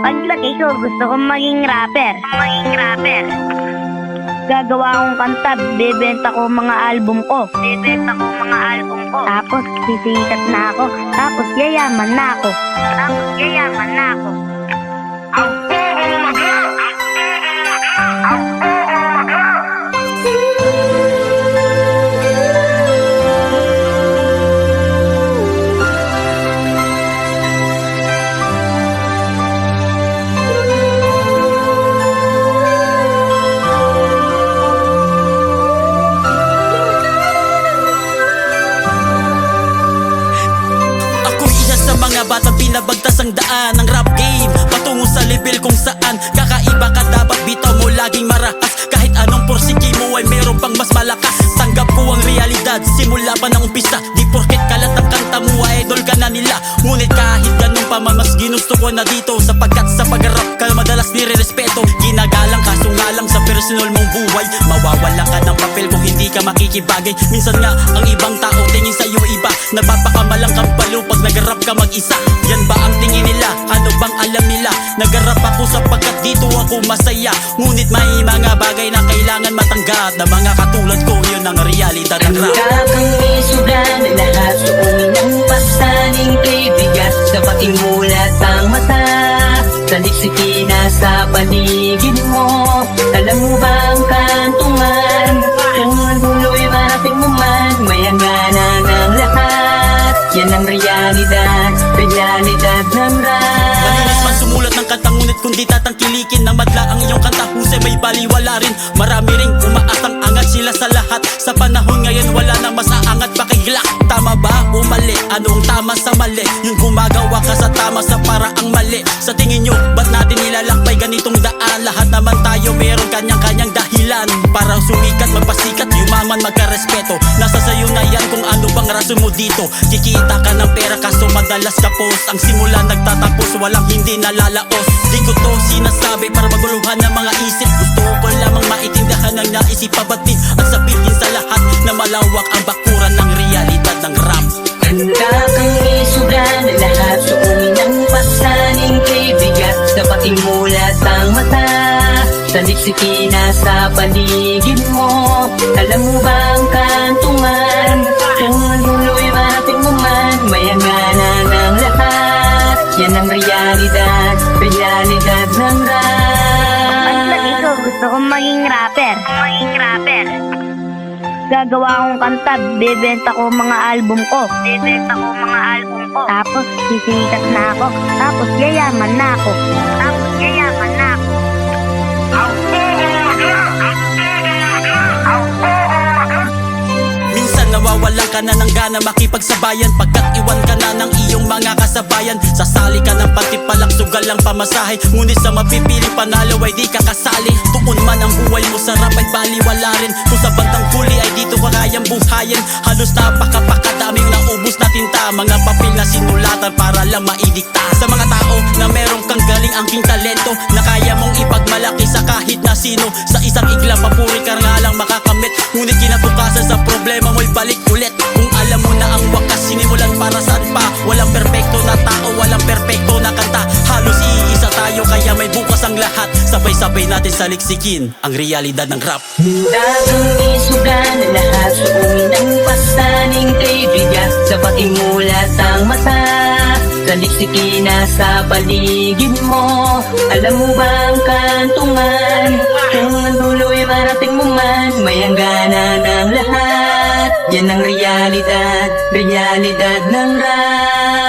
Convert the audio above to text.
Paglaki ko, gusto kong maging rapper. Gagawa akong kanta, bebenta ko mga album ko. Tapos sisikat na ako. Tapos yayaman na ako. Batang pinabagtas ang daan ng rap game patungo sa level kung saan kakaiba ka, dapat bitaw mo laging marahas. Kahit anong porsige mo ay meron pang mas malakas. Tanggap ko ang realidad simula pa ng umpisa. Di porket kalat ang kanta mo ay idol ka na nila. Ngunit kahit ganun pa man, mas ginusto ko na dito, sapagkat sa pag-rap ka madalas nire-respeto. Ginagalang kaso nga lang sa personal mong buhay, mawawala ka ng papel kung hindi ka makikibagay. Minsan nga ang ibang tao tingin sa'yo iba, nagpapakamalang kang balo pag nag-rap ka mag-isa. Yan ba ang tingin nila? Ano bang alam nila? Nag-rap ako sapagkat dito ako masaya. Ngunit may mga bagay na kailangan matanggap, na mga katulad ko, yun ang realidad ng rap. Kang isugan na lahat, suungin ang pasaning kay bigas. Dapat imulat ang mata, saliksikin na sa paligid mo. Alam mo ba ang kantungan? Kung ang dulo'y marating mo man, may hangganan ng lahat. Yan ang realidad ng rap. Malinis man sumulat ng kanta, ngunit kung di tatangkilikin ng madla ang iyong kanta, husay may baliwala rin. Marami ring umaasang angat sila sa lahat. Sa panahon ngayon wala na mas aangat pakiglak. Tama ba o mali? Ano ang tama sa mali? Yung gumagawa ka sa tama sa paraang mali. Sa tingin nyo, ba't natin nilalakbay ganitong daan? Lahat naman tayo meron kanyang-kanyang dahilan para sumikat, magpasikat, yumaman, magkarespeto. Nasa sayo na yan kung ano bang rason mo dito. Kikita ka ng pera kaso madalas kapos. Ang simula nagtatapos, walang hindi nalalaos. Di ko to sinasabi para maguluhan ng mga isip. Gusto ko lamang maintindihan ng naisip, pabatid at sabihin sa lahat na malawak ang bakuran ng realidad ng rap. Handa kang isugan na lahat, suungin ang pasaning kay bigat. Dapat imulat ang mata, saliksikin na sa paligid mo. Alam mo ba ang kantungan? Kung ang dulo'y marating mo man, may hangganan ng lahat. Yan ang realidad ng rap. Paglaki ko, gusto kong maging rapper. Gagawa akong kanta, bebenta ko mga album ko. Tapos sisikat na ako. Tapos yayaman na ako. Minsan nawawalan ka na ng gana makipagsabayan, pagkat iwan ka na ng iyong mga kasabayan. Sasali ka ng pantipalak, sugal lang pamasahe. Ngunit sa mapipiling panalo ay di ka kasali. Tuon man ang buhay mo sa rap ay baliwala rin. Kung sa bandang huli ay dito ka kayang buhayin. Halos napakapakadaming naubos na tinta, mga papel na sinulatan para lang maidikta. Sa mga tao na merong kang galing angking talento, na kaya mong ipagmalaki sa kahit na sino. Sa isang igla papuri ka nga lang makakamit, ngunit kinabukasan sa problema mo'y balik ulit. Kung alam mo na ang wakas sinimulan para saan pa. Walang perpekto na tao, walang perpekto na kanta. Halos iisa tayo kaya may bukas ang lahat. Sabay-sabay natin saliksikin ang realidad ng rap. Handa kang isugan na lahat, suungin ang pasaning kay bigas. Dapat imulat ang mata, saliksikin na sa paligid mo. Alam mo ba ang kantungan? Kung ang dulo'y marating mo man, may hangganan ng lahat. Yan ang realidad ng rap.